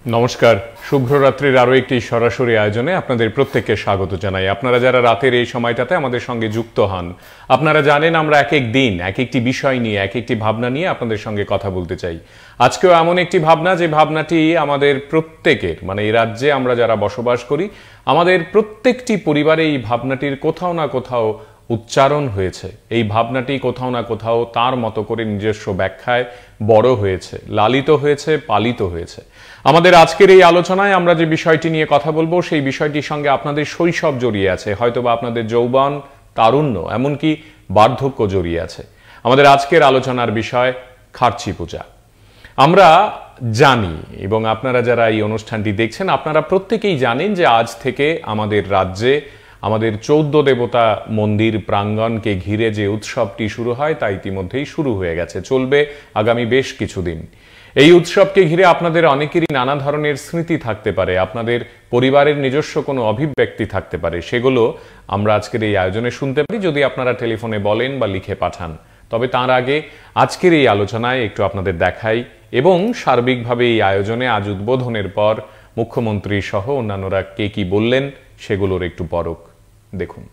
নমস্কার, শুভরাত্রির আরও একটি সরাসরি আয়োজনে আপনাদের প্রত্যেককে স্বাগত জানাই। আপনারা যারা রাতের এই সময়টাতে আমাদের সঙ্গে যুক্ত হন, আপনারা জানেন আমরা এক এক দিন এক একটি বিষয় নিয়ে এক একটি ভাবনা নিয়ে আপনাদের সঙ্গে কথা বলতে চাই। আজকেও এমন একটি ভাবনা, যে ভাবনাটি আমাদের প্রত্যেকের, মানে এই রাজ্যে আমরা যারা বসবাস করি, আমাদের প্রত্যেকটি পরিবারে এই ভাবনাটির কোথাও না কোথাও উচ্চারণ হয়েছে। এই ভাবনাটি কোথাও না কোথাও তার মতো করে নিজস্ব ব্যাখ্যায় বড় হয়েছে, লালিত হয়েছে, পালিত হয়েছে। আমাদের আজকের এই আলোচনায় আমরা যে বিষয়টি নিয়ে কথা বলবো, সেই বিষয়টির সঙ্গে আপনাদের শৈশব জড়িয়ে আছে, হয়তোবা আপনাদের যৌবন, তারুণ্য, এমনকি বার্ধক্য জড়িয়ে আছে। আমাদের আজকের আলোচনার বিষয় খার্চি পূজা। আমরা জানি, এবং আপনারা যারা এই অনুষ্ঠানটি দেখছেন, আপনারা প্রত্যেকেই জানেন যে আজ থেকে আমাদের রাজ্যে আমাদের 14 দেবতা মন্দির প্রাঙ্গণকে ঘিরে যে উৎসবটি শুরু হয় তা ইতিমধ্যেই শুরু হয়ে গেছে, চলবে আগামী বেশ কিছুদিন। এই উৎসবকে ঘিরে আপনাদের অনেকেরই নানা ধরনের স্মৃতি থাকতে পারে, আপনাদের পরিবারের নিজস্ব কোনো অভিব্যক্তি থাকতে পারে, সেগুলো আমরা আজকের এই আয়োজনে শুনতে পারি যদি আপনারা টেলিফোনে বলেন বা লিখে পাঠান। তবে তার আগে আজকের এই আলোচনায় একটু আপনাদের দেখাই, এবং সার্বিকভাবে এই আয়োজনে আজ উদ্বোধনের পর মুখ্যমন্ত্রী সহ অন্যান্যরা কে কি বললেন সেগুলোর একটু পরখ দেখুন।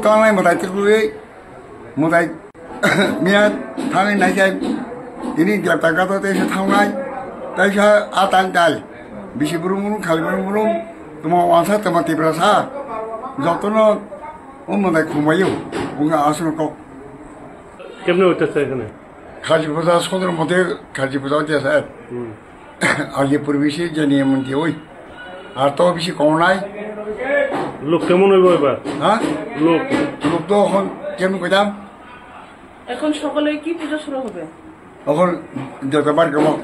Con một đại thực lưới một đại miền thang này chạy ini gelap tak kata teh thang này teh atan tay bisi burung khali burung tuma wasa tuma tibrasa jotono một đại khumayu bunga asun kok কেমনে হইতেছে এখানে খাজি পূজা সুন্দর মতে খাজি পূজা হচ্ছে আগে পরিবেশে যে নিয়ম ওই আর তো বেশি কম নাই লোক কেমন হইব এবার হ্যাঁ লোক লোক তো এখন কেমন কইতাম এখন সকালে কি পূজা শুরু হবে এখন যতবার কেমন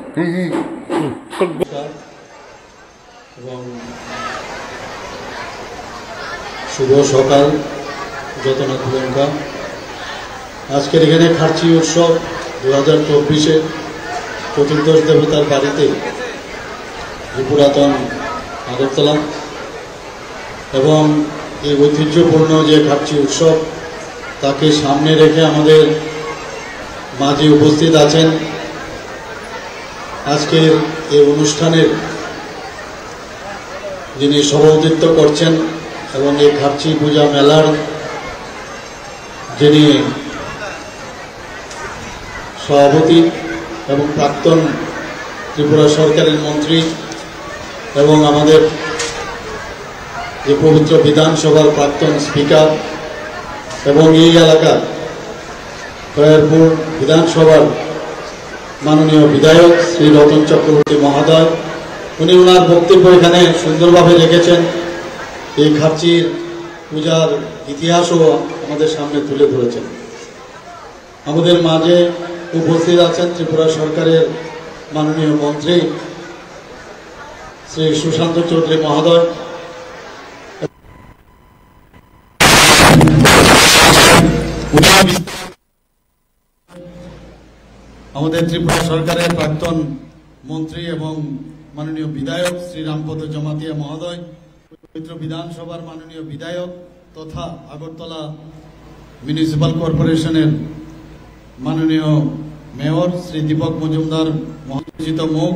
এবং শুভ সকাল যতনা প্রিয়ঙ্কা। আজকের এখানে খার্চি উৎসব 2024-এ চতুর্দশ দেবতার বাড়িতে পুরাতন আগরতলা, এবং এই ঐতিহ্যপূর্ণ যে খার্চি উৎসব তাকে সামনে রেখে আমাদের মাঝে উপস্থিত আছেন আজকের এই অনুষ্ঠানের যিনি সভাপতিত্ব করছেন এবং এই খার্চি পূজা মেলার যিনি সভাপতি এবং প্রাক্তন ত্রিপুরা সরকারের মন্ত্রী এবং আমাদের যে পবিত্র বিধানসভার প্রাক্তন স্পিকার এবং এই এলাকার খয়েরপুর বিধানসভার মাননীয় বিধায়ক শ্রী রতন চক্রবর্তী মহোদয়, উনি ওনার বক্তব্য এখানে সুন্দরভাবে রেখেছেন। এই খার্চির পূজার ইতিহাসও আমাদের সামনে তুলে ধরেছেন। আমাদের মাঝে উপস্থিত আছেন ত্রিপুরা সরকারের মাননীয় মন্ত্রী শ্রী সুশান্ত চৌধুরী মহোদয়, আমাদের ত্রিপুরা সরকারের প্রাক্তন মন্ত্রী এবং মাননীয় বিধায়ক শ্রী রামপদ জমাতিয়া মহোদয়, পবিত্র বিধানসভার মাননীয় বিধায়ক তথা আগরতলা মিউনিসিপাল কর্পোরেশনের মাননীয় মেয়র শ্রী দীপক মজুমদার মহাপরিচিত মুখ,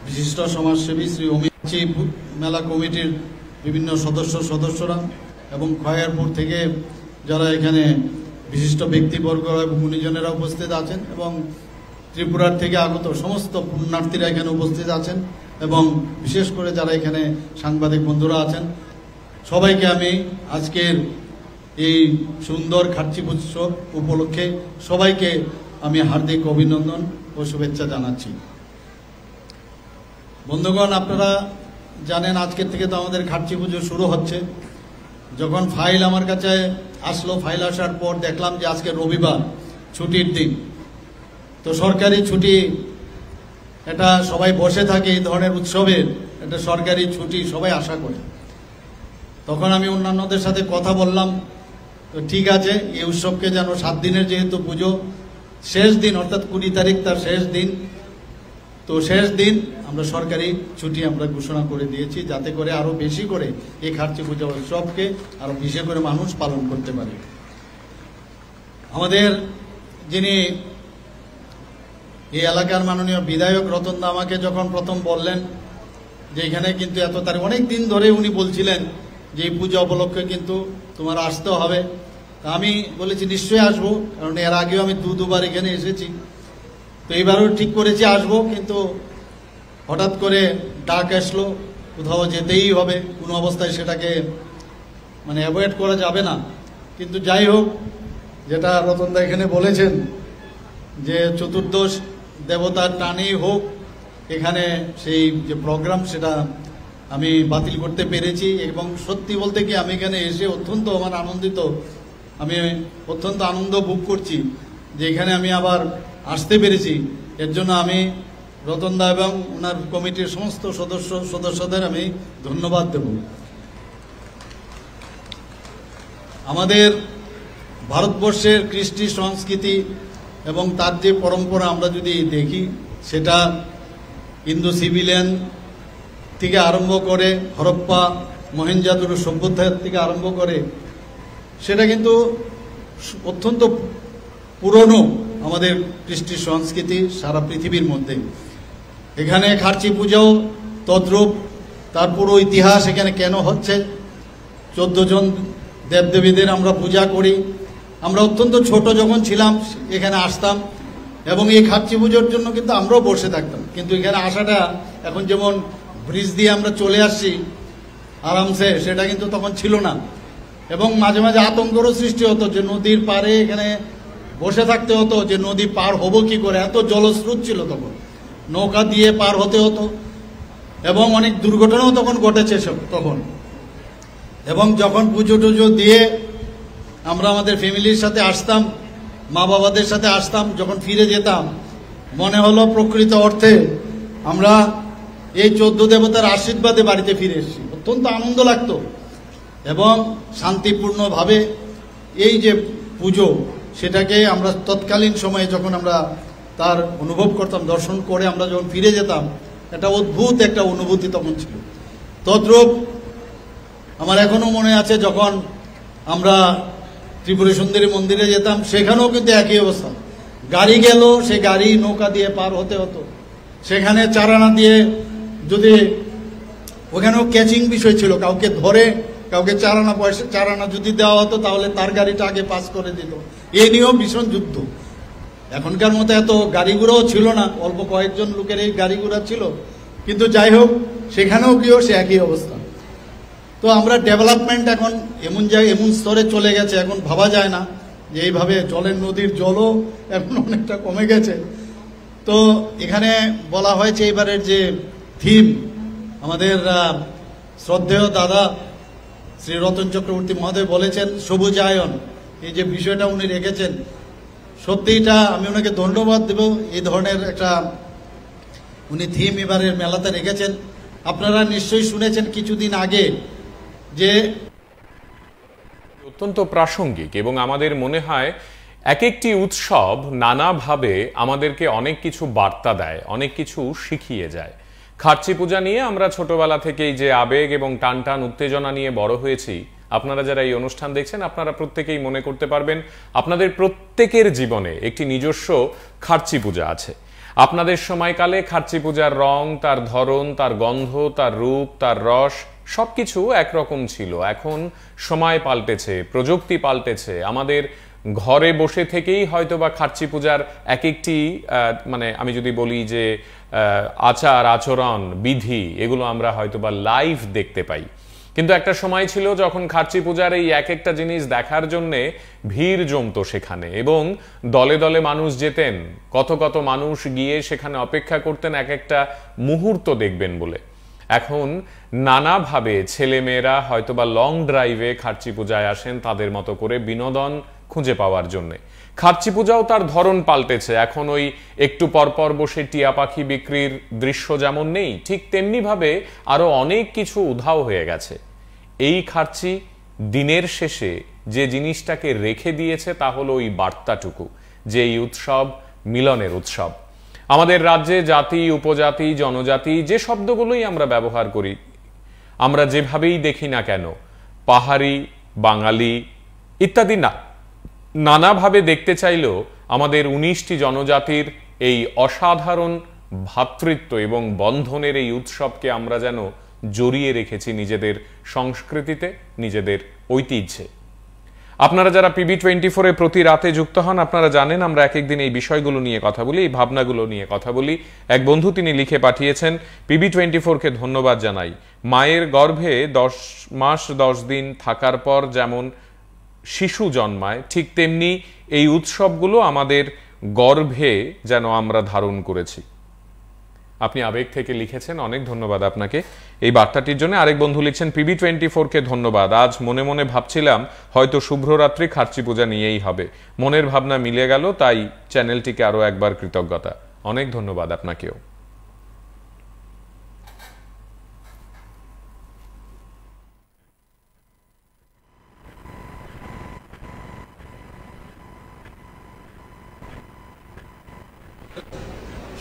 বিশিষ্ট সমাজসেবী শ্রী অমিত মেলা কমিটির বিভিন্ন সদস্যরা এবং খয়ারপুর থেকে যারা এখানে বিশিষ্ট ব্যক্তিবর্গ এবং গুণীজনেরা উপস্থিত আছেন এবং ত্রিপুরার থেকে আগত সমস্ত পুণ্যার্থীরা এখানে উপস্থিত আছেন এবং বিশেষ করে যারা এখানে সাংবাদিক বন্ধুরা আছেন, সবাইকে আমি আজকের এই সুন্দর খার্চি উৎসব উপলক্ষে সবাইকে আমি হার্দিক অভিনন্দন ও শুভেচ্ছা জানাচ্ছি। বন্ধুগণ, আপনারা জানেন আজকের থেকে তো আমাদের খার্চি পুজো শুরু হচ্ছে। যখন ফাইল আমার কাছে আসলো, ফাইল আসার পর দেখলাম যে আজকে রবিবার, ছুটির দিন, তো সরকারি ছুটি, এটা সবাই বসে থাকে এই ধরনের উৎসবের, এটা সরকারি ছুটি সবাই আশা করে। তখন আমি অন্যান্যদের সাথে কথা বললাম, তো ঠিক আছে, এই উৎসবকে যেন 7 দিনের যেহেতু পুজো, শেষ দিন অর্থাৎ 20 তারিখ তার শেষ দিন, তো শেষ দিন আমরা সরকারি ছুটি আমরা ঘোষণা করে দিয়েছি, যাতে করে আরো বেশি করে এই খার্চি পূজা উৎসবকে আরো বেশি করে মানুষ পালন করতে পারে। আমাদের যিনি এই এলাকার মাননীয় বিধায়ক রতন দা আমাকে যখন প্রথম বললেন যে এখানে কিন্তু এত তারিখ, অনেক দিন ধরে উনি বলছিলেন যে এই পূজা উপলক্ষে কিন্তু তোমার আসতে হবে, তা আমি বলেছি নিশ্চয়ই আসবো, কারণ এর আগেও আমি দুবার এখানে এসেছি, তো এইবারও ঠিক করেছি আসবো। কিন্তু হঠাৎ করে ডাক আসলো, কোথাও যেতেই হবে, কোনো অবস্থায় সেটাকে মানে অ্যাভয়েড করা যাবে না। কিন্তু যাই হোক, যেটা রতনদা এখানে বলেছেন যে চতুর্দশ দেবতার টানেই হোক এখানে সেই যে প্রোগ্রাম, সেটা আমি বাতিল করতে পেরেছি। এবং সত্যি বলতে কি আমি এখানে এসে অত্যন্ত আমার আনন্দিত, আমি অত্যন্ত আনন্দ ভোগ করছি যে এখানে আমি আবার আসতে পেরেছি। এর জন্য আমি রতনদা এবং ওনার কমিটির সমস্ত সদস্যদের আমি ধন্যবাদ দেব। আমাদের ভারতবর্ষের কৃষ্টি সংস্কৃতি এবং তার যে পরম্পরা আমরা যদি দেখি, সেটা ইন্দো সিভিলিয়ান থেকে আরম্ভ করে হরপ্পা মহেঞ্জোদারো সভ্যতার থেকে আরম্ভ করে, সেটা কিন্তু অত্যন্ত পুরনো আমাদের কৃষ্টি সংস্কৃতি সারা পৃথিবীর মধ্যে। এখানে খার্চি পূজাও তদ্রূপ, তার পুরো ইতিহাস এখানে কেন হচ্ছে, 14 জন দেবদেবীদের আমরা পূজা করি। আমরা অত্যন্ত ছোট যখন ছিলাম এখানে আসতাম এবং এই খার্চি পুজোর জন্য কিন্তু আমরাও বসে থাকতাম, কিন্তু এখানে আসাটা এখন যেমন ব্রিজ দিয়ে আমরা চলে আসছি আরামসে, সেটা কিন্তু তখন ছিল না। এবং মাঝে মাঝে আতঙ্কেরও সৃষ্টি হতো যে নদীর পাড়ে এখানে বসে থাকতে হতো, যে নদী পার হবো কি করে, এত জলস্রোত ছিল তখন, নৌকা দিয়ে পার হতে হতো এবং অনেক দুর্ঘটনাও তখন ঘটেছে তখন। এবং যখন পুজো টুজো দিয়ে আমরা আমাদের ফ্যামিলির সাথে আসতাম, মা বাবাদের সাথে আসতাম, যখন ফিরে যেতাম মনে হলো প্রকৃত অর্থে আমরা এই 14 দেবতার আশীর্বাদে বাড়িতে ফিরে এসেছি। অত্যন্ত আনন্দ লাগতো এবং শান্তিপূর্ণভাবে এই যে পুজো, সেটাকে আমরা তৎকালীন সময়ে যখন আমরা তার অনুভব করতাম, দর্শন করে আমরা যখন ফিরে যেতাম, একটা অদ্ভুত একটা অনুভূতি তখন ছিল। তদ্রূপ আমার এখনো মনে আছে, যখন আমরা ত্রিপুরা সুন্দরী মন্দিরে যেতাম, সেখানেও কিন্তু একই অবস্থা, গাড়ি গেল, সে গাড়ি নৌকা দিয়ে পার হতে হতো। সেখানে চারানা দিয়ে, যদি ওখানেও ক্যাচিং বিষয় ছিল, কাউকে ধরে কাউকে চারানা যদি দেওয়া হতো তাহলে তার গাড়িটা আগে পাস করে দিত। এই নিয়েও ভীষণ যুদ্ধ। এখনকার মতো এত গাড়ি ঘোড়াও ছিল না, অল্প কয়েকজন লোকের এই গাড়ি ঘোড়া ছিল, কিন্তু যাই হোক সেখানেও গিয়েও সে একই অবস্থা। তো আমরা ডেভেলপমেন্ট এখন এমন স্তরে চলে গেছে, এখন ভাবা যায় না যে এইভাবে জলের নদীর জলও এখন অনেকটা কমে গেছে। তো এখানে বলা হয়েছে এবারের যে থিম, আমাদের শ্রদ্ধেয় দাদা শ্রী রতন চক্রবর্তী মহোদয় বলেছেন সবুজায়ন, এই যে বিষয়টা উনি রেখেছেন, সত্যিটা আমি ওনাকে ধন্যবাদ দেব। এই ধরনের একটা উনি থিম এবারের মেলাতে রেখেছেন। আপনারা নিশ্চয়ই শুনেছেন কিছুদিন আগে যে অত্যন্ত প্রাসঙ্গিক, এবং আমাদের মনে হয় এক একটি উৎসব নানাভাবে আমাদেরকে অনেক কিছু বার্তা দেয়, অনেক কিছু শিখিয়ে যায়। খার্চি পূজা নিয়ে আমরা ছোটবেলা থেকেই যে আবেগ এবং টান টান উত্তেজনা নিয়ে বড় হয়েছি, আপনারা যারা এই অনুষ্ঠান দেখছেন আপনারা প্রত্যেকেই মনে করতে পারবেন আপনাদের প্রত্যেকের জীবনে একটি নিজস্ব খার্চি পূজা আছে। আপনাদের সময়কালে খার্চি পূজার রং, তার ধরন, তার গন্ধ, তার রূপ, তার রস সবকিছু একরকম ছিল। এখন সময় পাল্টেছে, প্রযুক্তি পাল্টেছে। আমাদের ঘরে বসে থেকেই হয়তোবা খার্চি পূজার এক একটি মানে আমি যদি বলি যে আচার আচরণ বিধি এগুলো আমরা হয়তোবা লাইভ দেখতে পাই। কিন্তু একটা সময় ছিল যখন খার্চি পূজার এই এক একটা জিনিস দেখার জন্যে ভিড় জমতো সেখানে, এবং দলে দলে মানুষ যেতেন, কত কত মানুষ গিয়ে সেখানে অপেক্ষা করতেন এক একটা মুহূর্ত দেখবেন বলে। এখন নানাভাবে ছেলেমেয়েরা হয়তোবা লং ড্রাইভে খার্চি পূজায় আসেন তাদের মতো করে বিনোদন খুঁজে পাওয়ার জন্যে। খার্চি পূজাও তার ধরন পাল্টেছে। এখন ওই একটু পরপর বসে টিয়া পাখি বিক্রির দৃশ্য যেমন নেই, ঠিক তেমনি ভাবে আরো অনেক কিছু উধাও হয়ে গেছে। এই খার্চি দিনের শেষে যে জিনিসটাকে রেখে দিয়েছে তা হলো ওই বার্তাটুকু যে এই উৎসব মিলনের উৎসব। আমাদের রাজ্যে জাতি, উপজাতি, জনজাতি যে শব্দগুলোই আমরা ব্যবহার করি, আমরা যেভাবেই দেখি না কেন, পাহাড়ি, বাঙালি ইত্যাদি নানাভাবে দেখতে চাইলেও আমাদের 19টি জনজাতির এই অসাধারণ ভ্রাতৃত্ব এবং বন্ধনের এই উৎসবকে আমরা যেন জড়িয়ে রেখেছি নিজেদের সংস্কৃতিতে, নিজেদের ঐতিহ্যে। আপনারা যারা PB24-এ প্রতি রাতে যুক্ত হন আপনারা জানেন আমরা এক একদিন এই বিষয়গুলো নিয়ে কথা বলি, এই ভাবনাগুলো নিয়ে কথা বলি। এক বন্ধু তিনি লিখে পাঠিয়েছেন, PB24-কে ধন্যবাদ জানাই। মায়ের গর্ভে 10 মাস 10 দিন থাকার পর যেমন শিশু জন্মায়, ঠিক তেমনি এই উৎসবগুলো আমাদের গর্ভে যেন আমরা ধারণ করেছি। আপনি আবেগ থেকে লিখেছেন, অনেক ধন্যবাদ আপনাকে এই বার্তাটির জন্য। আরেক বন্ধু লিখছেন, PB24-কে ধন্যবাদ। আজ মনে মনে ভাবছিলাম হয়তো শুভ্ররাত্রি খার্চি পূজা নিয়েই হবে, মনের ভাবনা মিলে গেল, তাই চ্যানেলটিকে আরো একবার কৃতজ্ঞতা। অনেক ধন্যবাদ আপনাকেও।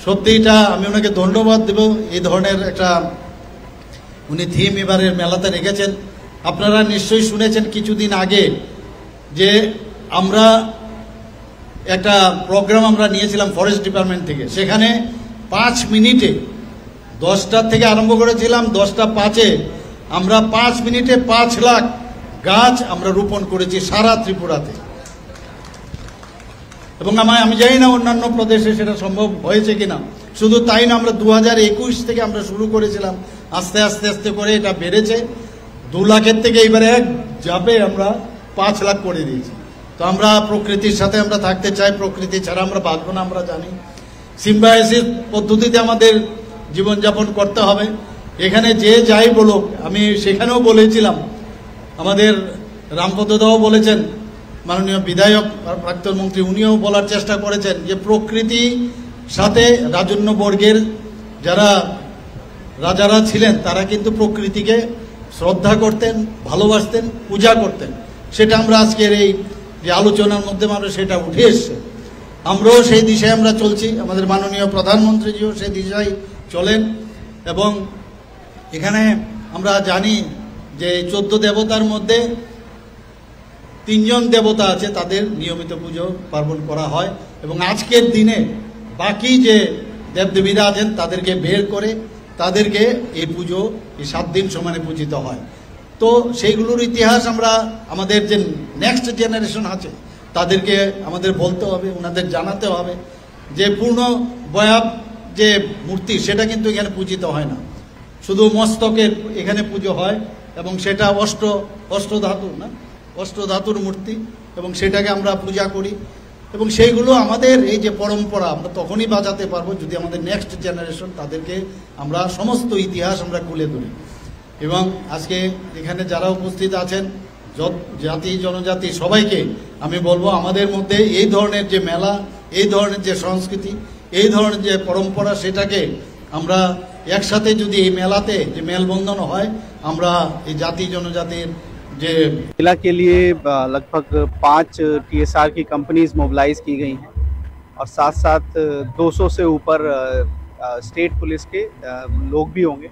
সত্যি এটা আমি ওনাকে ধন্যবাদ দেব। এই ধরনের একটা উনি থিম এবারের মেলাতে রেখেছেন। আপনারা নিশ্চয়ই শুনেছেন কিছুদিন আগে যে আমরা একটা প্রোগ্রাম আমরা নিয়েছিলাম ফরেস্ট ডিপার্টমেন্ট থেকে, সেখানে 5 মিনিটে 10টার থেকে আরম্ভ করেছিলাম, 10টা 5-এ আমরা 5 মিনিটে 5 লাখ গাছ আমরা রোপণ করেছি সারা ত্রিপুরাতে। এবং আমি জানি না অন্যান্য প্রদেশে সেটা সম্ভব হয়েছে কিনা। শুধু তাই না, আমরা 2021 থেকে আমরা শুরু করেছিলাম, আস্তে আস্তে আস্তে করে এটা বেড়েছে। 2 লাখের থেকে এবারে এক যাবে আমরা 5 লাখ করে দিয়েছি। তো আমরা প্রকৃতির সাথে আমরা থাকতে চাই, প্রকৃতি ছাড়া আমরা বাঁচবো না, আমরা জানি। সিম্বায়োসিস পদ্ধতিতে আমাদের জীবনযাপন করতে হবে। এখানে যে যাই বলুক, আমি সেখানেও বলেছিলাম, আমাদের রামপদ দাও বলেছেন, মাননীয় বিধায়ক প্রাক্তন মন্ত্রী উনিও বলার চেষ্টা করেছেন যে প্রকৃতি সাথে রাজন্য বর্গের যারা রাজারা ছিলেন তারা কিন্তু প্রকৃতিকে শ্রদ্ধা করতেন, ভালোবাসতেন, পূজা করতেন। সেটা আমরা আজকের এই যে আলোচনার মধ্যে আমরা সেটা উঠে এসছে। আমরাও সেই দিশায় আমরা চলছি, আমাদের মাননীয় প্রধানমন্ত্রীজিও সেই দিশায় চলেন। এবং এখানে আমরা জানি যে 14 দেবতার মধ্যে 3 জন দেবতা আছে, তাদের নিয়মিত পুজো পার্বণ করা হয়। এবং আজকের দিনে বাকি যে দেবদেবীরা আছেন তাদেরকে বের করে তাদেরকে এই পুজো এই 7 দিন সমানে পূজিত হয়। তো সেইগুলোর ইতিহাস আমরা আমাদের যে নেক্সট জেনারেশন আছে তাদেরকে আমাদের বলতে হবে, ওনাদের জানাতে হবে যে পূর্ণ বয়াব যে মূর্তি সেটা কিন্তু এখানে পূজিত হয় না, শুধু মস্তকের এখানে পুজো হয়। এবং সেটা অষ্টধাতুর মূর্তি, এবং সেটাকে আমরা পূজা করি। এবং সেইগুলো আমাদের এই যে পরম্পরা আমরা তখনই বাঁচাতে পারবো যদি আমাদের নেক্সট জেনারেশন তাদেরকে আমরা সমস্ত ইতিহাস আমরা খুলে ধরি। এবং আজকে এখানে যারা উপস্থিত আছেন জাতি জনজাতি সবাইকে আমি বলবো আমাদের মধ্যে এই ধরনের যে মেলা, এই ধরনের যে সংস্কৃতি, এই ধরনের যে পরম্পরা সেটাকে আমরা একসাথে যদি এই মেলাতে যে মেলবন্ধন হয়, আমরা এই জাতি জনজাতির যে मेला के लिए लगभग 5 TSR की कंपनीज मोबिलाइज की गई हैं और साथ साथ 200 से ऊपर स्टेट पुलिस के लोग भी होंगे।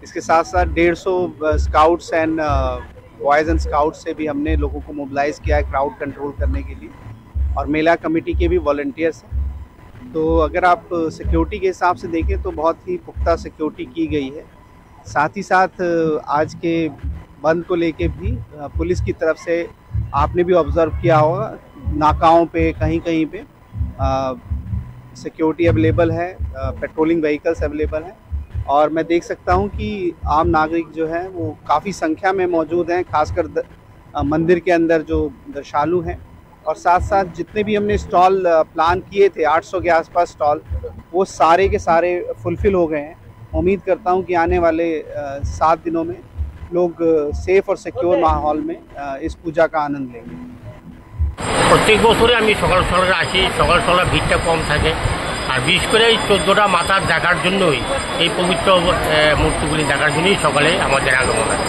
इसके साथ साथ 150 scouts and boys and scouts से भी हमने लोगों को मोबिलाइज किया है क्राउड कंट्रोल करने के लिए, और मेला कमेटी के भी वॉलंटियर्स हैं। तो अगर आप सिक्योरिटी के हिसाब से देखें तो बहुत ही पुख्ता सिक्योरिटी की गई है। साथ ही साथ आज के बंद को लेके भी पुलिस की तरफ से आपने भी ऑब्ज़र्व किया होगा, नाकाओं पे कहीं कहीं पे सिक्योरिटी अवेलेबल है, पेट्रोलिंग व्हीकल्स अवेलेबल हैं, और मैं देख सकता हूं कि आम नागरिक जो हैं वो काफ़ी संख्या में मौजूद हैं, खासकर मंदिर के अंदर जो दर्शालु हैं। और साथ साथ जितने भी हमने स्टॉल प्लान किए थे 800 के आसपास स्टॉल, वो सारे के सारे फुलफ़िल हो गए हैं। उम्मीद करता हूं कि आने वाले 7 दिनों में लोग सेफ और सिक्योर माहौल में इस पूजा का आनंद लेंगे। প্রত্যেক বছরে আমি সকাল সকালে আসি, সকাল সকালে ভিড়টা কম থাকে, আর বিশেষ করে এই 14টা মাথার দেখার জন্যই, এই পবিত্র মূর্তিগুলি দেখার জন্যই সকালে আমাদের আগমন হয়।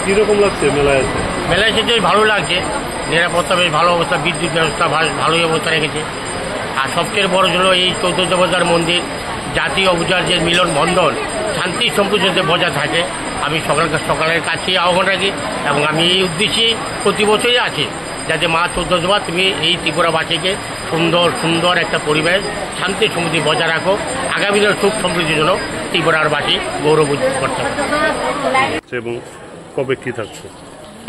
কিরকম লাগছে মেলায় এসে? মেলায় এসে বেশ ভালো লাগছে, নিরাপত্তা বেশ ভালো অবস্থা, বিদ্যুৎ ব্যবস্থা ভালোই অবস্থা রেখেছে। আর সবচেয়ে বড় হলো এই চৌদ্দবাজার মন্দির জাতীয় অবজার যে মিলন বন্ধন শান্তি সম্প্রীতিতে বজায় থাকে। আমি সকালের কাছেই আহ্বান রাখি এবং আমি এই উদ্দেশ্যে প্রতি বছরই আছি, যাতে মা চৌদ্দবার তুমি এই ত্রিপুরাবাসীকে সুন্দর একটা পরিবেশ শান্তি সমৃদ্ধি বজায় রাখো, আগামী দিনের সুখ সমৃদ্ধির জন্য ত্রিপুরারবাসী গৌরব করতে হবে। এবং কবে কি থাকছে?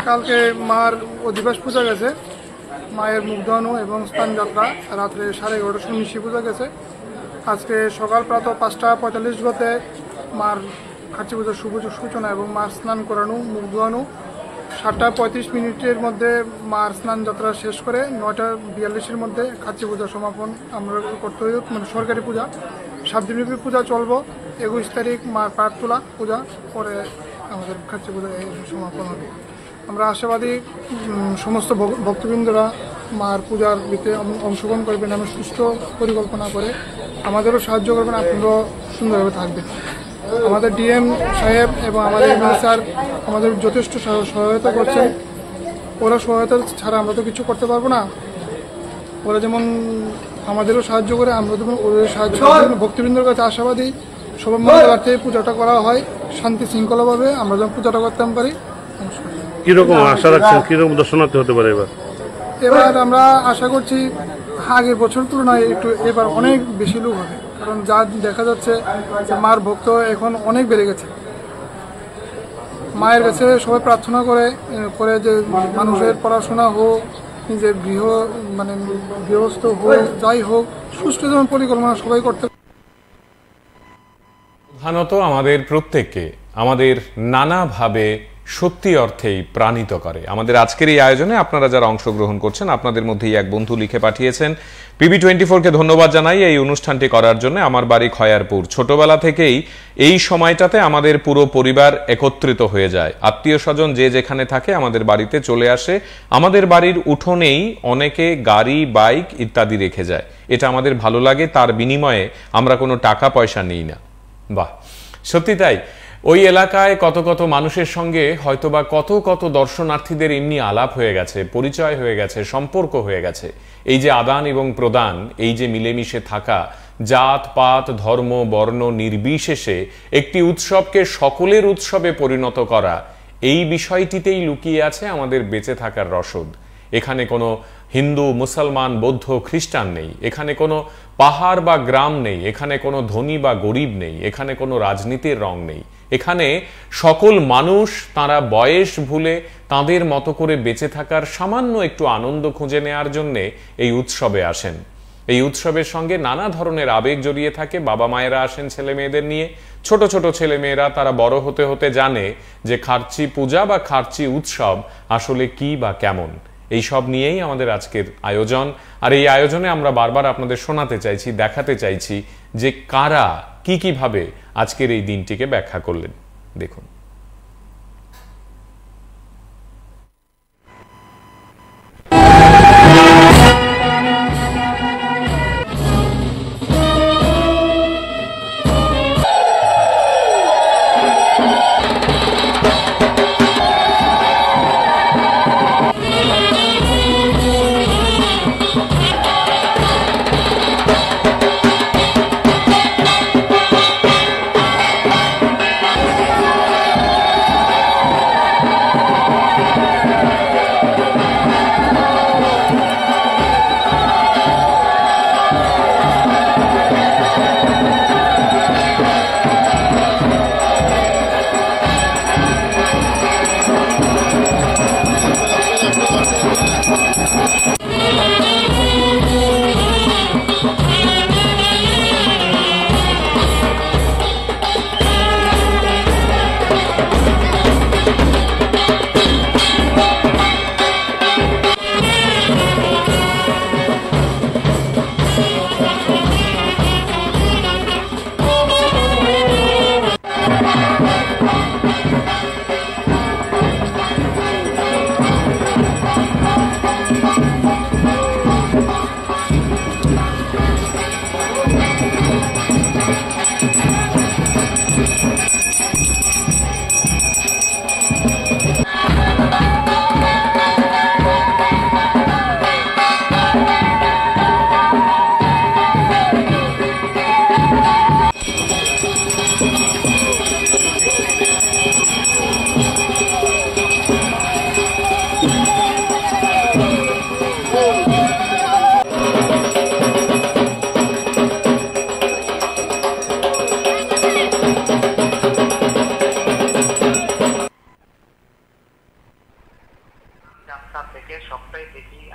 কালকে মার অধিবাস পূজা গেছে, মায়ের মুগ্ধানু এবং স্নান যাত্রা রাত্রে 11:30 নিশি পূজা গেছে। আজকে সকাল প্রাতঃ 5:45 গতে মার খাচ্চি পূজার শুভ সূচনা এবং মার স্নান করানো মুগ্ধানু। 7:35 মধ্যে মার স্নান যাত্রা শেষ করে 9:42 মধ্যে খাচ্চি পূজা সমাপন আমরা করতে হইব, মানে সরকারি পূজা। 7 দিনব্যাপী পূজা চলবো। 21 তারিখ মার পাট তোলা পূজা করে আমাদের খাচ্চি পূজা সমাপন হবে। আমরা আশাবাদী সমস্ত ভক্তবৃন্দরা মার পূজার দিকে অংশগ্রহণ করবেন, আমি সুস্থ পরিকল্পনা করে আমাদেরও সাহায্য করবেন, আপনারাও সুন্দরভাবে থাকবেন। আমাদের ডিএম সাহেব এবং আমাদের এমএলএ স্যার আমাদের যথেষ্ট সহায়তা করছেন। ওরা সহায়তা ছাড়া আমরা তো কিছু করতে পারবো না। ওরা যেমন আমাদেরও সাহায্য করে, আমরা যেমন ওদের সাহায্য ভক্তবৃন্দর কাছে আশাবাদী সবার মঙ্গলার্থে পূজাটা করা হয় শান্তি শৃঙ্খলাভাবে, আমরা যেমন পূজাটা করতে পারি। কিরকম আশা রাখছেন, কিরকম দর্শনার্থী হতে পারে এবার আমরা আশা করছি আগের বছর তুলনায় একটু এবার অনেক বেশি লোক হবে, কারণ যা দেখা যাচ্ছে যে মার ভক্ত এখন অনেক বেড়ে গেছে। মায়ের কাছে সবাই প্রার্থনা করে যে মানুষের পড়াশোনা হোক, নিজের গৃহস্থ হোক, যাই হোক, সুষ্ঠু যেমন পরিকল্পনা সবাই করতে। প্রধানত আমাদের প্রত্যেককে আমাদের নানাভাবে সত্যি অর্থেই প্রাণিত করে। আমাদের আজকের এই আয়োজনে আপনারা যারা অংশগ্রহণ করছেন, আপনাদের মধ্যেই এক বন্ধু লিখে পাঠিয়েছেন, PB24-কে ধন্যবাদ জানাই এই অনুষ্ঠানটি করার জন্য। আমার বাড়ি খয়ারপুর। ছোটবেলা থেকেই এই সময়টাতে আমাদের পুরো পরিবার একত্রিত হয়ে যায়, আত্মীয় স্বজন যে যেখানে থাকে আমাদের বাড়িতে চলে আসে। আমাদের বাড়ির উঠোনেই অনেকে গাড়ি, বাইক ইত্যাদি রেখে যায়। এটা আমাদের ভালো লাগে, তার বিনিময়ে আমরা কোনো টাকা পয়সা নিই না। বাহ, সত্যি তাই। ওই এলাকায় কত কত মানুষের সঙ্গে হয়তোবা কত দর্শনার্থীদের এমনি আলাপ হয়ে গেছে, পরিচয় হয়ে গেছে, সম্পর্ক হয়ে গেছে। এই যে আদান এবং প্রদান, এই যে মিলেমিশে থাকা, জাত পাত ধর্ম বর্ণ নির্বিশেষে একটি উৎসবকে সকলের উৎসবে পরিণত করা, এই বিষয়টিতেই লুকিয়ে আছে আমাদের বেঁচে থাকার রসদ। এখানে কোনো হিন্দু, মুসলমান, বৌদ্ধ, খ্রিস্টান নেই, এখানে কোনো পাহাড় বা গ্রাম নেই, এখানে কোনো ধনী বা গরিব নেই, এখানে কোনো রাজনীতির রং নেই। এখানে সকল মানুষ তারা বয়স ভুলে তাদের মতো করে বেঁচে থাকার সামান্য একটু আনন্দ খুঁজে নেওয়ার জন্যে এই উৎসবে আসেন। এই উৎসবের সঙ্গে নানা ধরনের আবেগ জড়িয়ে থাকে। বাবা মায়েরা আসেন ছেলে মেয়েদের নিয়ে, ছোট ছোট ছেলে মেয়েরা তারা বড় হতে হতে জানে যে খার্চি পূজা বা খার্চি উৎসব আসলে কি বা কেমন। এই সব নিয়েই আমাদের আজকের আয়োজন। আর এই আয়োজনে আমরা বারবার আপনাদের শোনাতে চাইছি, দেখাতে চাইছি যে কারা কিভাবে আজকের এই দিনটিকে ব্যাখ্যা করলেন। দেখুন।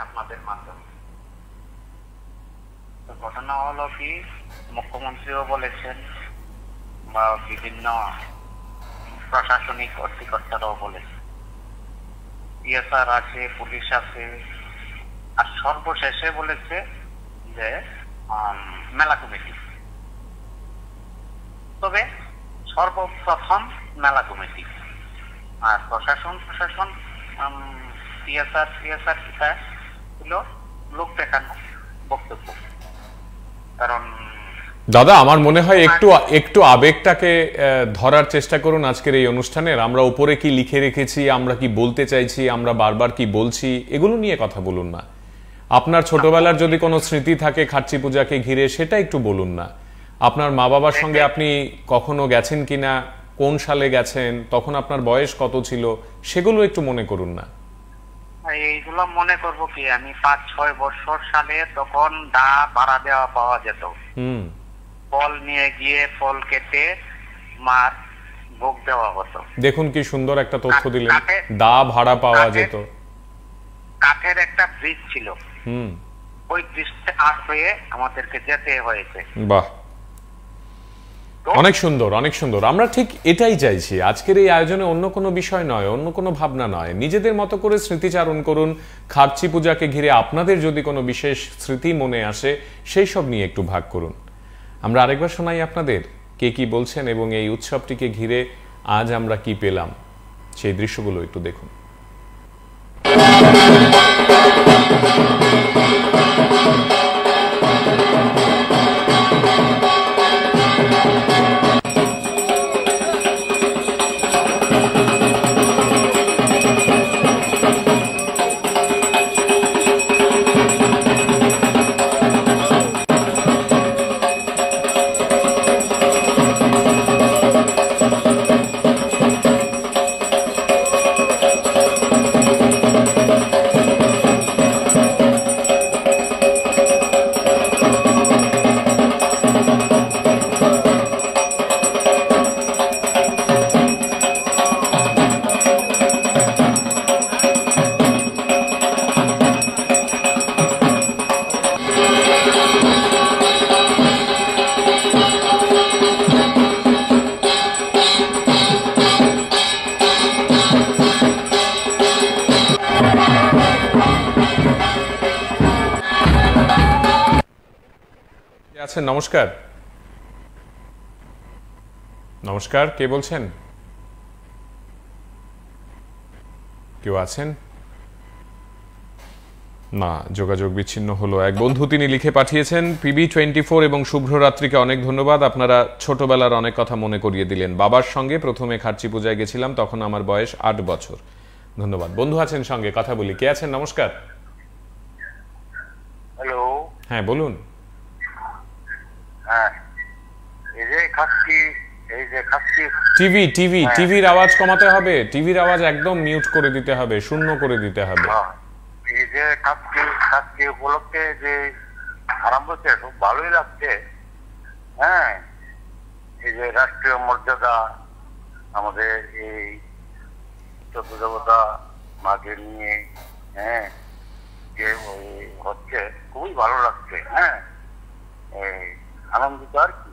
আপনাদের মাধ্যমে। তো ঘটনা হলো কি, মুখ্যমন্ত্রীও বলেছেন বা বিভিন্ন প্রশাসনিক কর্মকর্তারাও বলেছেন, টিএসআর আছে, পুলিশ আছে, আর সর্বশেষে বলেছে যে মেলা কমিটি। তবে সর্বপ্রথম মেলা কমিটি আর প্রশাসন টিএসআর কিটা ছিল লোক দেখানো বক্তব্য। কারণ দাদা, আমার মনে হয় একটু আবেগটাকে ধরার চেষ্টা করুন আজকের এই অনুষ্ঠানের। আমরা উপরে কি লিখে রেখেছি, আমরা কি বলতে চাইছি, আমরা বারবার কি বলছি, এগুলো নিয়ে কথা বলুন না। আপনার ছোটবেলার যদি কোনো স্মৃতি থাকে খার্চি পূজাকে ঘিরে, সেটা একটু বলুন না। আপনার মা বাবার সঙ্গে আপনি কখনো গেছেন কিনা, কোন সালে গেছেন, তখন আপনার বয়স কত ছিল, সেগুলো একটু মনে করুন না। এইগুলো মনে করবো কি, আমি 5-6 বছর সালে তখন দা ভাড়া দেওয়া পাওয়া যেত। ফল নিয়ে গিয়ে ফল কেটে মার ভোগ দেওয়া হতো। দেখুন কি সুন্দর একটা তথ্য দিলেন, দা ভাড়া পাওয়া যেত। কাঠের একটা ব্রিজ ছিল, ওই ব্রিজটা পার হয়ে আমাদেরকে যেতে হয়েছে। বাহ, অনেক সুন্দর, অনেক সুন্দর। আমরা ঠিক এটাই চাইছি আজকের এই আয়োজনে, অন্য কোনো বিষয় নয়, অন্য কোনো ভাবনা নয়। নিজেদের মতো করে স্মৃতিচারণ করুন। খার্চি পূজাকে ঘিরে আপনাদের যদি কোনো বিশেষ স্মৃতি মনে আসে, সেই সব নিয়ে একটু ভাগ করুন। আমরা আরেকবার শোনাই আপনাদের কে কি বলছেন এবং এই উৎসবটিকে ঘিরে আজ আমরা কি পেলাম, সেই দৃশ্যগুলো একটু দেখুন। আছেন, নমস্কার। নমস্কার, কে বলছেন? কেউ আছেন? না, যোগাযোগ বিচ্ছিন্ন হলো। এক বন্ধু তিনি লিখে পাঠিয়েছেন, PB24 এবং শুভ্ররাত্রিকে অনেক ধন্যবাদ, আপনারা ছোটবেলার অনেক কথা মনে করিয়ে দিলেন। বাবার সঙ্গে প্রথমে খার্চি পূজায় গেছিলাম, তখন আমার বয়স 8 বছর। ধন্যবাদ। বন্ধু আছেন সঙ্গে, কথা বলি। কে আছেন? নমস্কার। হ্যালো। হ্যাঁ, বলুন। টিভির আওয়াজ কমাতে হবে, টিভির আওয়াজ একদম মিউট করে দিতে হবে, শূন্য করে দিতে হবে। এই যে খাসকি উপলক্ষে যে আরম্ভ হচ্ছে, খুব ভালোই লাগছে। হ্যাঁ, এই যে রাষ্ট্রীয় মর্যাদা আমাদের এই চোদ্দ দেবতা মাকে নিয়ে, হ্যাঁ, যে হচ্ছে, খুবই ভালো লাগছে। হ্যাঁ, আনন্দিত আর কি,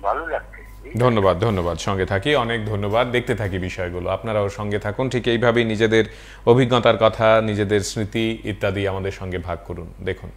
ভালো লাগছে। ধন্যবাদ, ধন্যবাদ। সঙ্গে থাকি, অনেক ধন্যবাদ। দেখতে থাকি বিষয়গুলো, আপনারাও সঙ্গে থাকুন। ঠিক এইভাবেই নিজেদের অভিজ্ঞতার কথা, নিজেদের স্মৃতি ইত্যাদি আমাদের সঙ্গে ভাগ করুন। দেখুন।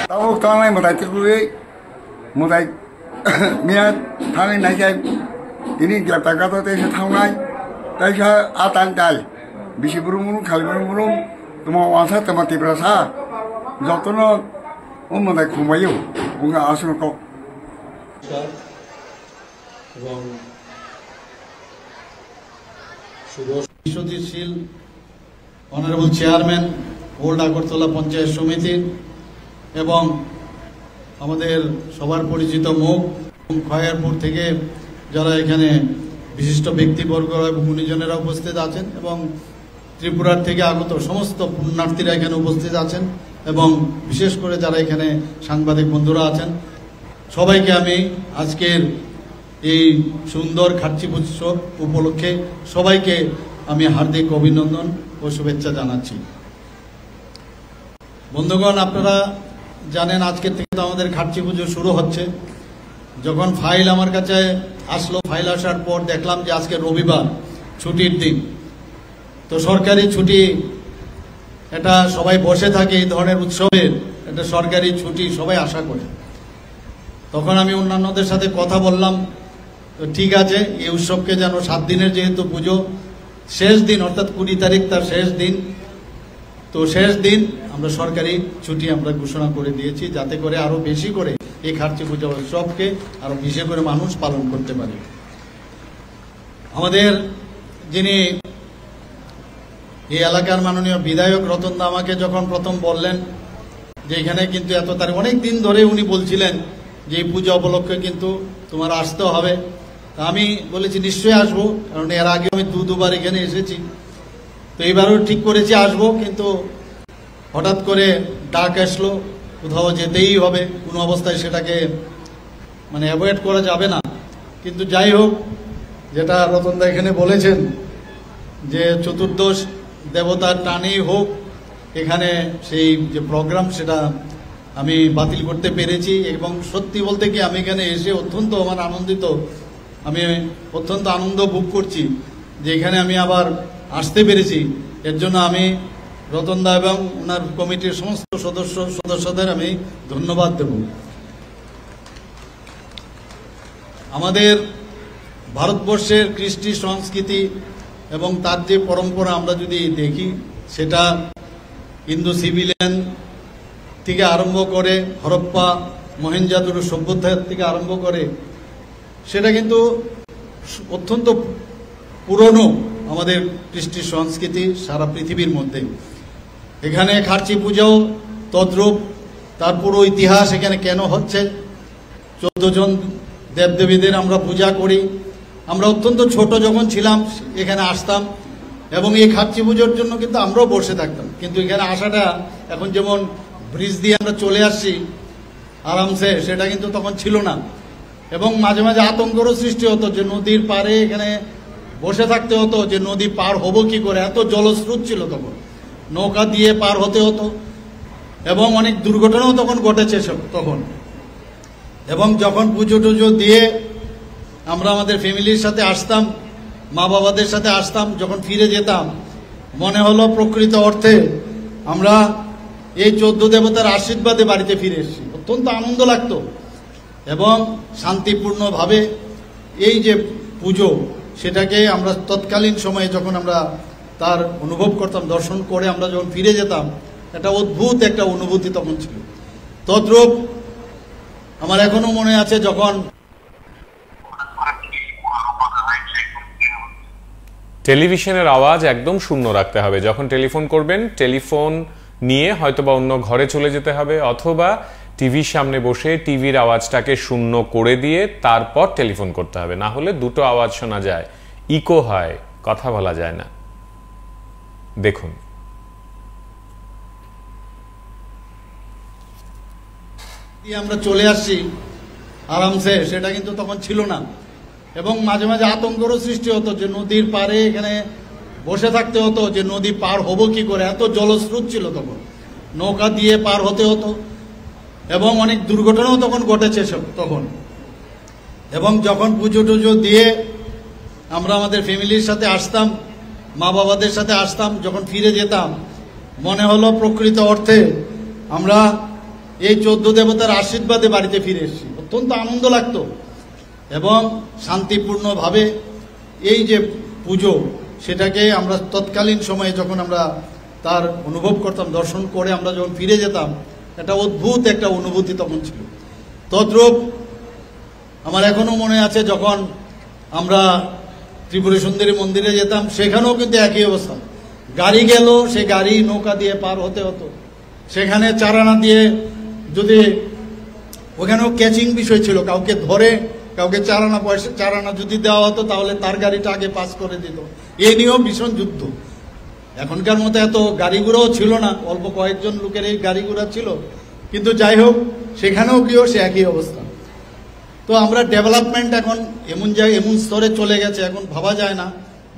Tao con này một đại chức lưới một đại miền thằng này chạy ini gặp tất cả tôi sẽ thằng này tại sao atan chạy bị sự bùng khởi bùng tụi mà hoàn sát tụi mà tìm ra sao do tụi nó một đại không bao nhiêu cũng là áo sơ cộc এবং Biswajit Shil honourable chairman old Agartala panchayat samiti এবং আমাদের সবার পরিচিত মুখ খয়ারপুর থেকে যারা এখানে বিশিষ্ট ব্যক্তিবর্গ এবং গুণীজনেরা উপস্থিত আছেন এবং ত্রিপুরার থেকে আগত সমস্ত পুণ্যার্থীরা এখানে উপস্থিত আছেন এবং বিশেষ করে যারা এখানে সাংবাদিক বন্ধুরা আছেন সবাইকে আমি আজকের এই সুন্দর খার্চি উৎসব উপলক্ষে সবাইকে আমি হার্দিক অভিনন্দন ও শুভেচ্ছা জানাচ্ছি। বন্ধুগণ, আপনারা জানেন আজকে থেকে তো আমাদের খার্চি পুজো শুরু হচ্ছে। যখন ফাইল আমার কাছে আসলো, ফাইল আসার পর দেখলাম যে আজকে রবিবার ছুটির দিন, তো সরকারি ছুটি, এটা সবাই বসে থাকে এই ধরনের উৎসবের, এটা সরকারি ছুটি সবাই আশা করে। তখন আমি অন্যান্যদের সাথে কথা বললাম, তো ঠিক আছে এই উৎসবকে যেন 7 দিনের যেহেতু পুজো শেষ দিন অর্থাৎ 20 তারিখ তার শেষ দিন, তো শেষ দিন আমরা সরকারি ছুটি আমরা ঘোষণা করে দিয়েছি যাতে করে আরো বেশি করে এই খার্চি পূজা উৎসবকে আরো বেশি করে মানুষ পালন করতে পারে। আমাদের যিনি এই এলাকার মাননীয় বিধায়ক রতন দা আমাকে যখন প্রথম বললেন যে এখানে কিন্তু এত তারিখ, অনেক দিন ধরে উনি বলছিলেন যে এই পূজা উপলক্ষে কিন্তু তোমার আসতে হবে, তা আমি বলেছি নিশ্চয়ই আসবো, কারণ এর আগে আমি দুবার এখানে এসেছি, তো এইবারও ঠিক করেছি আসবো। কিন্তু হঠাৎ করে ডাক আসলো, কোথাও যেতেই হবে, কোনো অবস্থায় সেটাকে মানে অ্যাভয়েড করা যাবে না। কিন্তু যাই হোক, যেটা রতনদা এখানে বলেছেন যে চতুর্দশ দেবতার টানেই হোক এখানে সেই যে প্রোগ্রাম সেটা আমি বাতিল করতে পেরেছি। এবং সত্যি বলতে কি আমি এখানে এসে অত্যন্ত আমার আনন্দিত, আমি অত্যন্ত আনন্দ ভোগ করছি যে এখানে আমি আবার আসতে পেরেছি। এর জন্য আমি রতনদা এবং ওনার কমিটির সমস্ত সদস্যদের আমি ধন্যবাদ দেব। আমাদের ভারতবর্ষের কৃষ্টি সংস্কৃতি এবং তার যে পরম্পরা আমরা যদি দেখি, সেটা ইন্দো সিভিলিয়ান থেকে আরম্ভ করে হরপ্পা মহেঞ্জোদারো সভ্যতা থেকে আরম্ভ করে সেটা কিন্তু অত্যন্ত পুরনো আমাদের কৃষ্টি সংস্কৃতি সারা পৃথিবীর মধ্যে। এখানে খার্চি পূজাও তদ্রূপ, তার পুরো ইতিহাস এখানে কেন হচ্ছে, 14 জন দেবদেবীদের আমরা পূজা করি। আমরা অত্যন্ত ছোট যখন ছিলাম এখানে আসতাম এবং এই খার্চি পুজোর জন্য কিন্তু আমরাও বসে থাকতাম, কিন্তু এখানে আসাটা এখন যেমন ব্রিজ দিয়ে আমরা চলে আসছি আরামসে, সেটা কিন্তু তখন ছিল না। এবং মাঝে মাঝে আতঙ্কেরও সৃষ্টি হতো যে নদীর পাড়ে এখানে বসে থাকতে হতো, যে নদী পার হবো কি করে, এত জলস্রোত ছিল তখন, নৌকা দিয়ে পার হতে হতো এবং অনেক দুর্ঘটনাও তখন ঘটেছে তখন। এবং যখন পুজো টুজো দিয়ে আমরা আমাদের ফ্যামিলির সাথে আসতাম, মা বাবাদের সাথে আসতাম, যখন ফিরে যেতাম মনে হলো প্রকৃত অর্থে আমরা এই 14 দেবতার আশীর্বাদে বাড়িতে ফিরে এসেছি। অত্যন্ত আনন্দ লাগতো এবং শান্তিপূর্ণভাবে এই যে পুজো সেটাকে আমরা তৎকালীন সময়ে যখন আমরা তার অনুভব করতাম, দর্শন করে আমরা যখন ফিরে যেতাম, একটা অদ্ভুত একটা অনুভূতি তখন ছিল। তদ্রূপ আমার এখনো মনে আছে যখন টেলিভিশনের আওয়াজ একদম শূন্য রাখতে হবে। যখন টেলিফোন করবেন, টেলিফোন নিয়ে হয়তোবা অন্য ঘরে চলে যেতে হবে, অথবা টিভির সামনে বসে টিভির আওয়াজটাকে শূন্য করে দিয়ে তারপর টেলিফোন করতে হবে, না হলে দুটো আওয়াজ শোনা যায়, ইকো হয়, কথা বলা যায় না। দেখুন, আমরা চলে আসছি আরামসে, সেটা কিন্তু তখন ছিল না। এবং মাঝে মাঝে আতঙ্কেরও সৃষ্টি হতো যে নদীর পাড়ে এখানে বসে থাকতে হতো, যে নদী পার হবো কি করে, এত জলস্রোত ছিল তখন, নৌকা দিয়ে পার হতে হতো এবং অনেক দুর্ঘটনাও তখন ঘটেছে তখন। এবং যখন পুজো টুজো দিয়ে আমরা আমাদের ফ্যামিলির সাথে আসতাম, মা বাবাদের সাথে আসতাম, যখন ফিরে যেতাম মনে হলো প্রকৃত অর্থে আমরা এই 14 দেবতার আশীর্বাদে বাড়িতে ফিরে এসেছি। অত্যন্ত আনন্দ লাগতো এবং শান্তিপূর্ণভাবে এই যে পুজো সেটাকে আমরা তৎকালীন সময়ে যখন আমরা তার অনুভব করতাম, দর্শন করে আমরা যখন ফিরে যেতাম, একটা অদ্ভুত একটা অনুভূতি তখন ছিল। তদ্রূপ আমার এখনো মনে আছে যখন আমরা ত্রিপুরা সুন্দরী মন্দিরে যেতাম, সেখানেও কিন্তু একই অবস্থা। গাড়ি গেল, সে গাড়ি নৌকা দিয়ে পার হতে হতো। সেখানে চারানা দিয়ে যদি ওখানেও ক্যাচিং বিষয় ছিল, কাউকে ধরে কাউকে চারানা যদি দেওয়া হতো তাহলে তার গাড়িটা আগে পাস করে দিত। এই নিয়েও ভীষণ যুদ্ধ। এখনকার মতো এত গাড়ি ঘোড়াও ছিল না, অল্প কয়েকজন লোকের এই গাড়ি ঘোড়া ছিল, কিন্তু যাই হোক সেখানেও গিয়েও সে একই অবস্থা। তো আমরা ডেভেলপমেন্ট এখন এমন জায়গায় এমন স্তরে চলে গেছে, এখন ভাবা যায় না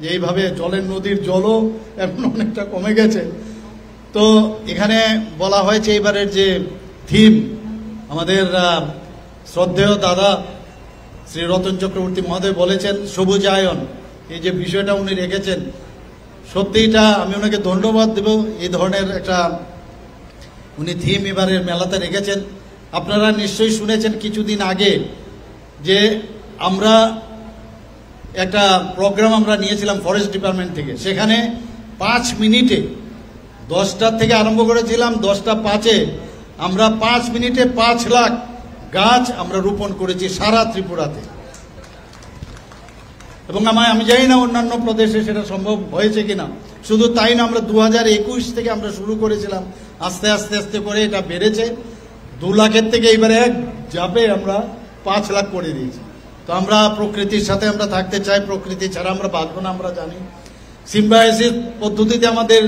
যে এইভাবে জলের নদীর জলও এখন অনেকটা কমে গেছে। তো এখানে বলা হয়েছে এবারের যে থিম, আমাদের শ্রদ্ধেয় দাদা শ্রী রতন চক্রবর্তী মহোদয় বলেছেন সবুজায়ন, এই যে বিষয়টা উনি রেখেছেন, সত্যি এটা আমি ওনাকে ধন্যবাদ দেব। এই ধরনের একটা উনি থিম এবারের মেলাতে রেখেছেন। আপনারা নিশ্চয়ই শুনেছেন কিছুদিন আগে যে আমরা একটা প্রোগ্রাম আমরা নিয়েছিলাম ফরেস্ট ডিপার্টমেন্ট থেকে, সেখানে 5 মিনিটে 10টার থেকে আরম্ভ করেছিলাম, 10:05 আমরা 5 মিনিটে 5 লাখ গাছ আমরা রোপণ করেছি সারা ত্রিপুরাতে। এবং আমি জানি না অন্যান্য প্রদেশে সেটা সম্ভব হয়েছে কিনা। শুধু তাই না, আমরা 2021 থেকে আমরা শুরু করেছিলাম, আস্তে আস্তে আস্তে করে এটা বেড়েছে। 2 লাখের থেকে এবারে এক যাবে আমরা 5 লাখ করে দিয়েছি। তো আমরা প্রকৃতির সাথে আমরা থাকতে চাই, প্রকৃতি ছাড়া আমরা বাঁচব না, আমরা জানি। সিম্বায়োসিস পদ্ধতিতে আমাদের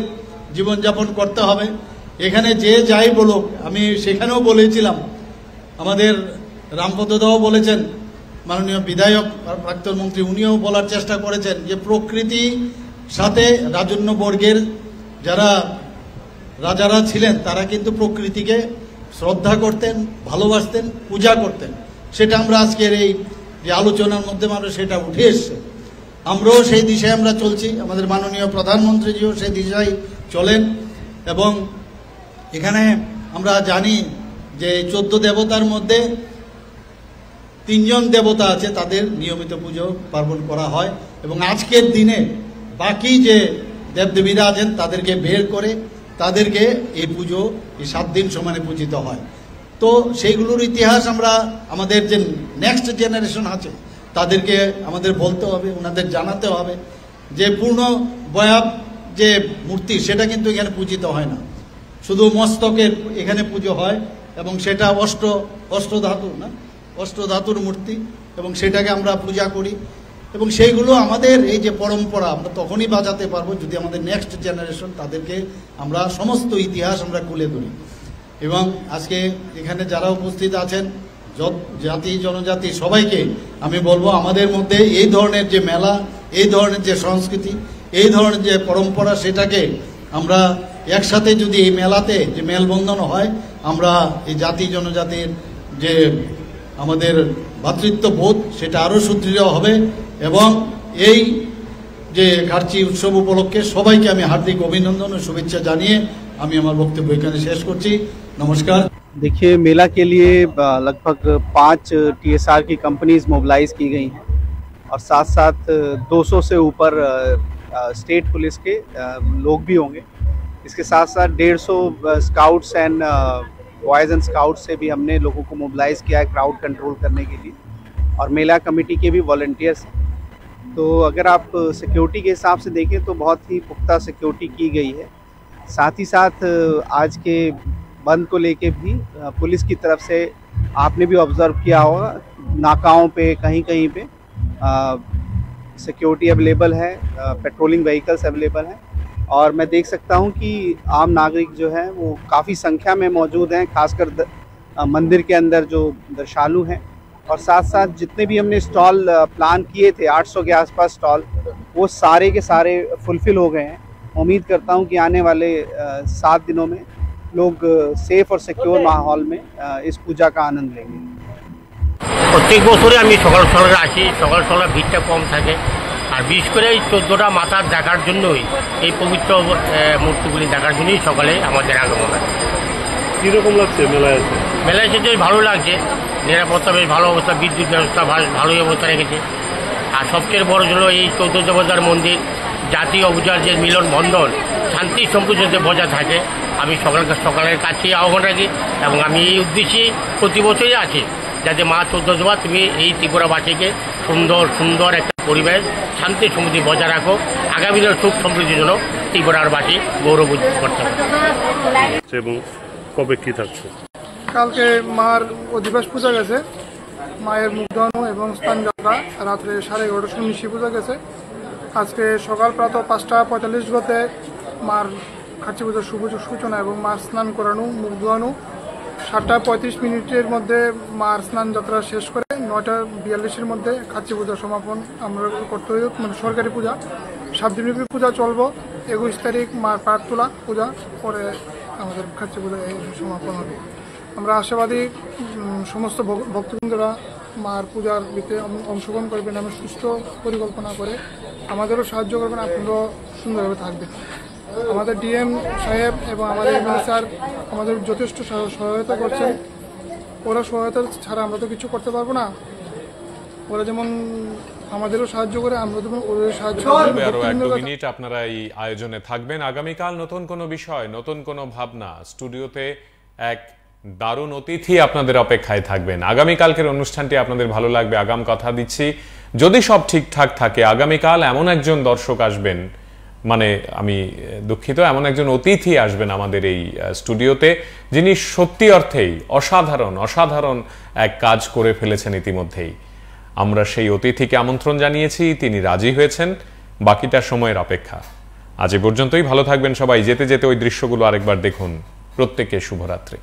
জীবনযাপন করতে হবে। এখানে যে যাই বলুক, আমি সেখানেও বলেছিলাম, আমাদের রামপদদাও বলেছেন, মাননীয় বিধায়ক প্রাক্তন মন্ত্রী উনিও বলার চেষ্টা করেছেন যে প্রকৃতি সাথে রাজন্য বর্গের যারা রাজারা ছিলেন তারা কিন্তু প্রকৃতিকে শ্রদ্ধা করতেন, ভালোবাসতেন, পূজা করতেন। সেটা আমরা আজকের এই যে আলোচনার মধ্যে আমরা সেটা উঠে এসছে। আমরাও সেই দিশায় আমরা চলছি, আমাদের মাননীয় প্রধানমন্ত্রীজিও সেই দিশায় চলেন। এবং এখানে আমরা জানি যে 14 দেবতার মধ্যে 3 জন দেবতা আছে, তাদের নিয়মিত পুজো পার্বণ করা হয়। এবং আজকের দিনে বাকি যে দেবদেবীরা আছেন তাদেরকে বের করে তাদেরকে এই পুজো এই 7 দিন সমানে পূজিত হয়। তো সেইগুলোর ইতিহাস আমরা আমাদের যে নেক্সট জেনারেশন আছে তাদেরকে আমাদের বলতে হবে, ওনাদের জানাতে হবে যে পূর্ণ বয়াব যে মূর্তি সেটা কিন্তু এখানে পূজিত হয় না, শুধু মস্তকের এখানে পুজো হয়। এবং সেটা অষ্টধাতুর মূর্তি, এবং সেটাকে আমরা পূজা করি। এবং সেইগুলো আমাদের এই যে পরম্পরা আমরা তখনই বাঁচাতে পারবো যদি আমাদের নেক্সট জেনারেশন তাদেরকে আমরা সমস্ত ইতিহাস আমরা তুলে ধরি। এবং আজকে এখানে যারা উপস্থিত আছেন জাতি জনজাতি সবাইকে আমি বলবো, আমাদের মধ্যে এই ধরনের যে মেলা, এই ধরনের যে সংস্কৃতি, এই ধরনের যে পরম্পরা, সেটাকে আমরা একসাথে যদি এই মেলাতে যে মেলবন্ধন হয়, আমরা এই জাতি জনজাতির যে আমাদের ভ্রাতৃত্ববোধ সেটা আরও সুদৃঢ় হবে। এবং এই যে ঘাটচি উৎসব উপলক্ষে সবাইকে আমি হার্দিক অভিনন্দন ও শুভেচ্ছা জানিয়ে আমি আমার বক্তব্য এখানে শেষ করছি। नमस्कार। देखिए, मेला के लिए लगभग 5 TSR की कंपनीज मोबिलाइज की गई हैं और साथ साथ 200 से ऊपर स्टेट पुलिस के लोग भी होंगे। इसके साथ साथ 150 scouts and boys and scouts से भी हमने लोगों को मोबिलाइज किया है क्राउड कंट्रोल करने के लिए, और मेला कमेटी के भी वॉलंटियर्स हैं। तो अगर आप सिक्योरिटी के हिसाब से देखें तो बहुत ही पुख्ता सिक्योरिटी की गई है। साथ ही साथ आज के बंद को लेके भी पुलिस की तरफ से आपने भी ऑब्ज़र्व किया होगा, नाकाओं पे कहीं कहीं पे सिक्योरिटी अवेलेबल है, पेट्रोलिंग व्हीकल्स अवेलेबल हैं। और मैं देख सकता हूं कि आम नागरिक जो हैं वो काफ़ी संख्या में मौजूद हैं, खासकर मंदिर के अंदर जो दर्शालु हैं। और साथ साथ जितने भी हमने स्टॉल प्लान किए थे 800 के आसपास स्टॉल, वो सारे के सारे फुलफ़िल हो गए हैं। उम्मीद करता हूं कि आने वाले 7 दिनों में लोग सेफ और सिक्योर माहौल में इस पूजा का आनंद लेंगे। প্রত্যেক বছরে আমি সকাল সকালে আসি, সকাল সকাল ভিড়টা কম থাকে। আর বিশেষ করে এই 14টা মাথার দেখার জন্যই, এই পবিত্র মূর্তিগুলি দেখার জন্যই সকালে আমাদের আগমন হয়। কিরকম লাগছে মেলায় এসে? মেলায় এসে বেশ ভালো লাগছে, নিরাপত্তা বেশ ভালো অবস্থা, বিদ্যুৎ ব্যবস্থা ভালোই অবস্থা রেখেছে। আর সবচেয়ে বড় হলো এই চৌদ্দবাজার মন্দির জাতীয় অবুজার যে মিলন বন্ধন শান্তি সম্প্রীতিতে বজায় থাকে। আমি সকালের কাছে আহ্বান রাখি এবং আমি এই উদ্দেশ্যে প্রতি বছরই আছি, যাতে মা চৌদ্দজোবা তুমি এই ত্রিপুরাবাসীকে সুন্দর একটা পরিবেশ শান্তি সমৃদ্ধি বজায় রাখো, আগামী দিনের সুখ সমৃদ্ধির জন্য ত্রিপুরারবাসী গৌরব করতে হবে। এবং কবে কি থাকছে? কালকে মার অধিবাস পূজা গেছে, মায়ের মুগ্ধানো এবং স্থান যাত্রা রাত্রে 11:30 সন্ন্যাসী পূজা গেছে। আজকে সকাল প্রাত 5:45 গতে মার খাচ্ছি পূজার শুভ সূচনা এবং মার স্নান করানো, মুখ ধোয়ানো। 7:35 মধ্যে মার স্নান যাত্রা শেষ করে 9:42 মধ্যে খাচ্ছি পূজা সমাপন আমরা করতে হবে, মানে সরকারি পূজা। 7 দিনব্যাপী পূজা চলবো। 21 তারিখ মার পাঠ তোলা পূজা পরে আমাদের খাচ্ছি পূজা সমাপন হবে। আমরা আশাবাদী সমস্ত ভক্তবৃন্দরা মার পূজার ভিতরে অংশগ্রহণ করবেন, আমরা সুস্থ পরিকল্পনা করে আমাদেরও সাহায্য করবেন, আপনারাও সুন্দরভাবে থাকবেন। আমাদের ডিএম সাহেব এবং আমাদের এমএলএ স্যার আমাদের যথেষ্ট সহায়তা করছেন। ওরা সহায়তা ছাড়া আমরা তো কিছু করতে পারবো না। ওরা যেমন আমাদেরও সাহায্য করে, আমরা যেমন ওদের সাহায্য আরো 1-2 মিনিট আপনারা এই আয়োজনে থাকবেন। আগামীকাল নতুন কোনো বিষয়, নতুন কোনো ভাবনা, স্টুডিওতে এক দারুণ অতিথি আপনাদের অপেক্ষায় থাকবেন। আগামীকালকের অনুষ্ঠানটি আপনাদের ভালো লাগবে, আগাম কথা দিচ্ছি। যদি সব ঠিকঠাক থাকে আগামীকাল এমন একজন দর্শক আসবেন, মানে আমি দুঃখিত, এমন একজন অতিথি আসবেন আমাদের এই স্টুডিওতে, যিনি সত্যি অর্থেই অসাধারণ এক কাজ করে ফেলেছেন ইতিমধ্যেই। আমরা সেই অতিথিকে আমন্ত্রণ জানিয়েছি, তিনি রাজি হয়েছেন, বাকিটা সময়ের অপেক্ষা। আজ এ পর্যন্তই, ভালো থাকবেন সবাই। যেতে যেতে ওই দৃশ্যগুলো আরেকবার দেখুন। প্রত্যেককে শুভরাত্রি।